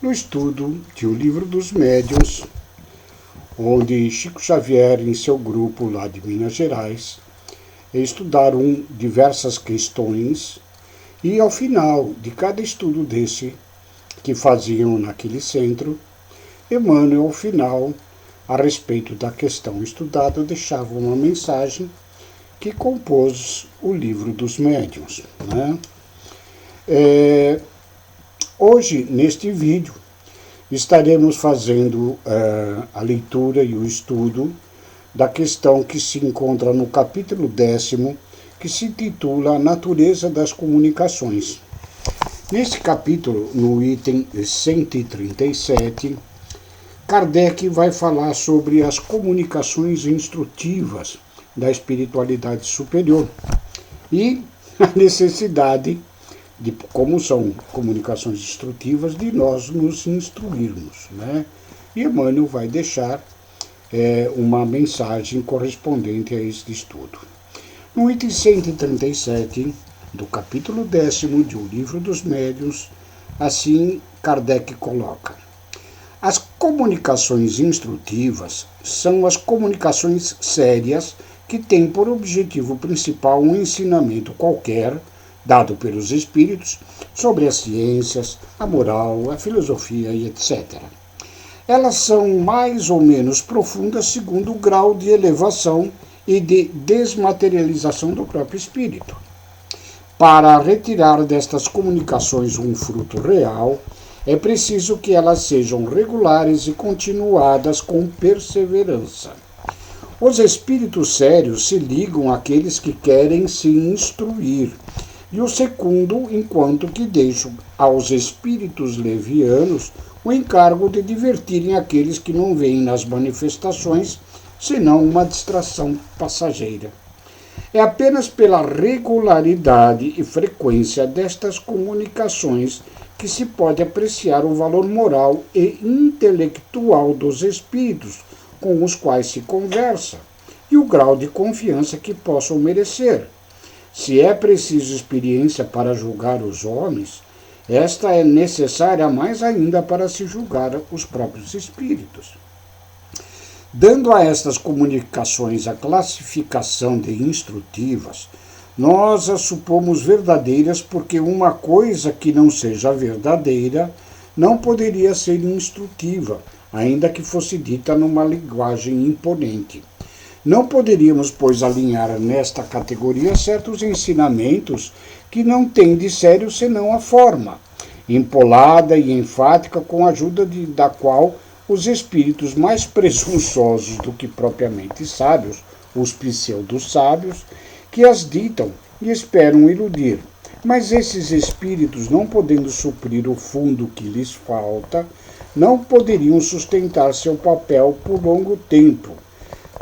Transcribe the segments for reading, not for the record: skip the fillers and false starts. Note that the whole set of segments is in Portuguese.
no estudo de O Livro dos Médiuns, onde Chico Xavier, em seu grupo lá de Minas Gerais, estudaram diversas questões e, ao final de cada estudo desse que faziam naquele centro, Emmanuel, ao final, a respeito da questão estudada, deixava uma mensagem que compôs o Livro dos Médiuns, né? Hoje, neste vídeo, estaremos fazendo a leitura e o estudo da questão que se encontra no capítulo 10º, que se intitula A Natureza das Comunicações. Neste capítulo, no item 137, Kardec vai falar sobre as comunicações instrutivas da espiritualidade superior e a necessidade de, como são comunicações instrutivas, de nós nos instruirmos, né? E Emmanuel vai deixar uma mensagem correspondente a este estudo. No item 137 do capítulo 10º de O Livro dos Médiuns, assim Kardec coloca: as comunicações instrutivas são as comunicações sérias que têm por objetivo principal um ensinamento qualquer, dado pelos espíritos, sobre as ciências, a moral, a filosofia e etc. Elas são mais ou menos profundas segundo o grau de elevação e de desmaterialização do próprio espírito. Para retirar destas comunicações um fruto real, é preciso que elas sejam regulares e continuadas com perseverança. Os espíritos sérios se ligam àqueles que querem se instruir, e o secundam enquanto que deixam aos espíritos levianos o encargo de divertirem aqueles que não veem nas manifestações senão uma distração passageira. É apenas pela regularidade e frequência destas comunicações que se pode apreciar o valor moral e intelectual dos espíritos com os quais se conversa e o grau de confiança que possam merecer. Se é preciso experiência para julgar os homens, esta é necessária mais ainda para se julgar os próprios espíritos. Dando a estas comunicações a classificação de instrutivas, nós as supomos verdadeiras porque uma coisa que não seja verdadeira não poderia ser instrutiva, ainda que fosse dita numa linguagem imponente. Não poderíamos, pois, alinhar nesta categoria certos ensinamentos que não têm de sério senão a forma, empolada e enfática, com a ajuda da qual os espíritos mais presunçosos do que propriamente sábios, os pseudo-sábios, que as ditam e esperam iludir. Mas esses espíritos, não podendo suprir o fundo que lhes falta, não poderiam sustentar seu papel por longo tempo.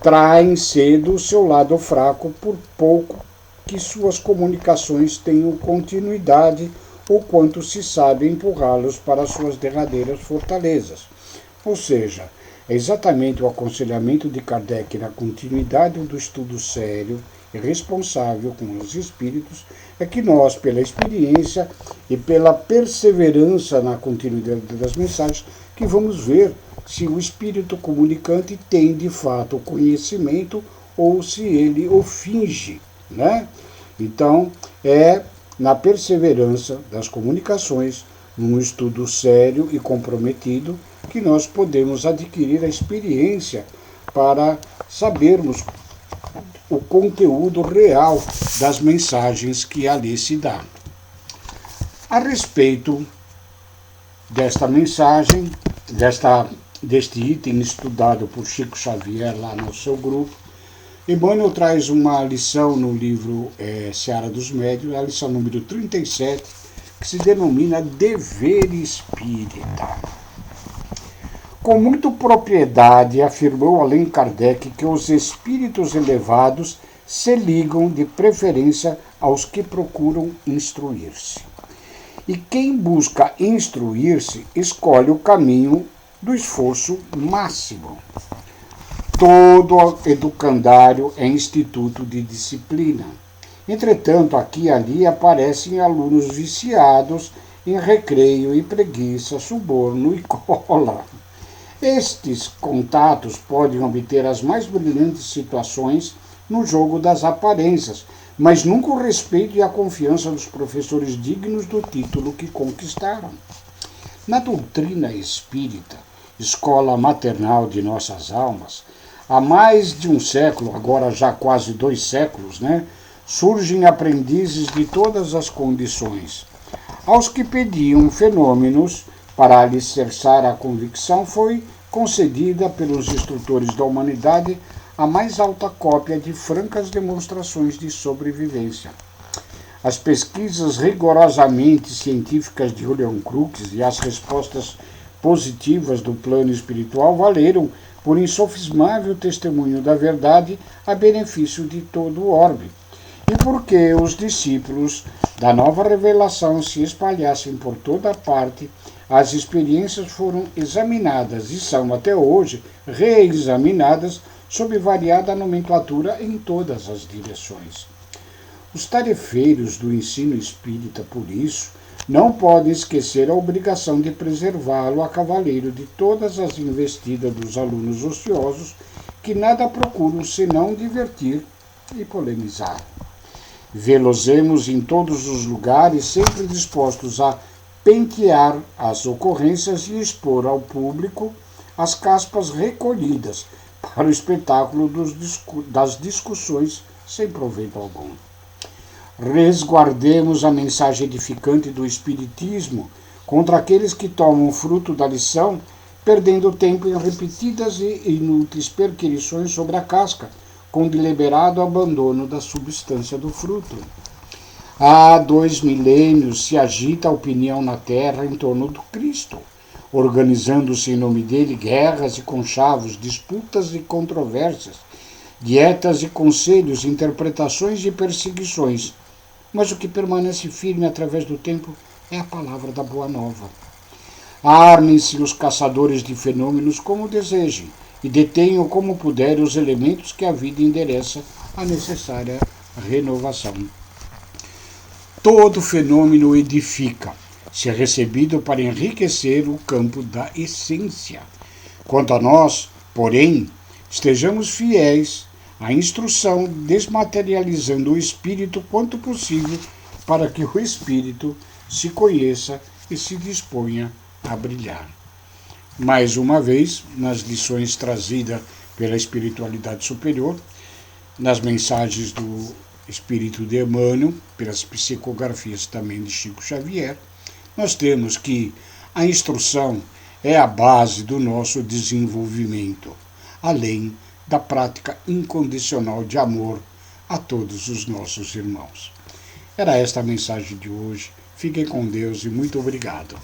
Traem cedo o seu lado fraco, por pouco que suas comunicações tenham continuidade ou quanto se sabe empurrá-los para suas derradeiras fortalezas. Ou seja, é exatamente o aconselhamento de Kardec na continuidade do estudo sério e responsável com os espíritos, é que nós, pela experiência e pela perseverança na continuidade das mensagens, que vamos ver se o espírito comunicante tem de fato o conhecimento ou se ele o finge, né? Então, é na perseverança das comunicações, num estudo sério e comprometido, que nós podemos adquirir a experiência para sabermos o conteúdo real das mensagens que ali se dá. A respeito desta mensagem, deste item estudado por Chico Xavier lá no seu grupo, Emmanuel traz uma lição no livro Seara dos Médiuns, a lição número 37, que se denomina Dever Espírita. Com muita propriedade, afirmou Allan Kardec que os espíritos elevados se ligam de preferência aos que procuram instruir-se. E quem busca instruir-se escolhe o caminho do esforço máximo. Todo educandário é instituto de disciplina. Entretanto, aqui e ali aparecem alunos viciados em recreio e preguiça, suborno e cola. Estes contatos podem obter as mais brilhantes situações no jogo das aparências, mas nunca o respeito e a confiança dos professores dignos do título que conquistaram. Na doutrina espírita, escola maternal de nossas almas, há mais de um século, agora já quase 2 séculos, surgem aprendizes de todas as condições. Aos que pediam fenômenos para alicerçar a convicção, foi concedida pelos instrutores da humanidade a mais alta cópia de francas demonstrações de sobrevivência. As pesquisas rigorosamente científicas de William Crookes e as respostas positivas do plano espiritual valeram por insofismável testemunho da verdade a benefício de todo o orbe. E porque os discípulos da nova revelação se espalhassem por toda parte, as experiências foram examinadas e são até hoje reexaminadas sob variada nomenclatura em todas as direções. Os tarefeiros do ensino espírita, por isso, não podem esquecer a obrigação de preservá-lo a cavaleiro de todas as investidas dos alunos ociosos que nada procuram senão divertir e polemizar. Vê-los-emos em todos os lugares, sempre dispostos a pentear as ocorrências e expor ao público as caspas recolhidas para o espetáculo das discussões sem proveito algum. Resguardemos a mensagem edificante do Espiritismo contra aqueles que tomam fruto da lição, perdendo tempo em repetidas e inúteis perquirições sobre a casca, com deliberado abandono da substância do fruto. Há 2 milênios se agita a opinião na Terra em torno do Cristo, organizando-se em nome dele guerras e conchavos, disputas e controvérsias, dietas e conselhos, interpretações e perseguições. Mas o que permanece firme através do tempo é a palavra da Boa Nova. Armem-se os caçadores de fenômenos como desejem, e detenham como puderem os elementos que a vida endereça à necessária renovação. Todo fenômeno edifica, se é recebido para enriquecer o campo da essência. Quanto a nós, porém, estejamos fiéis à instrução, desmaterializando o espírito quanto possível, para que o espírito se conheça e se disponha a brilhar. Mais uma vez, nas lições trazidas pela espiritualidade superior, nas mensagens do Espírito de Emmanuel, pelas psicografias também de Chico Xavier, nós temos que a instrução é a base do nosso desenvolvimento, além da prática incondicional de amor a todos os nossos irmãos. Era esta a mensagem de hoje. Fiquem com Deus e muito obrigado.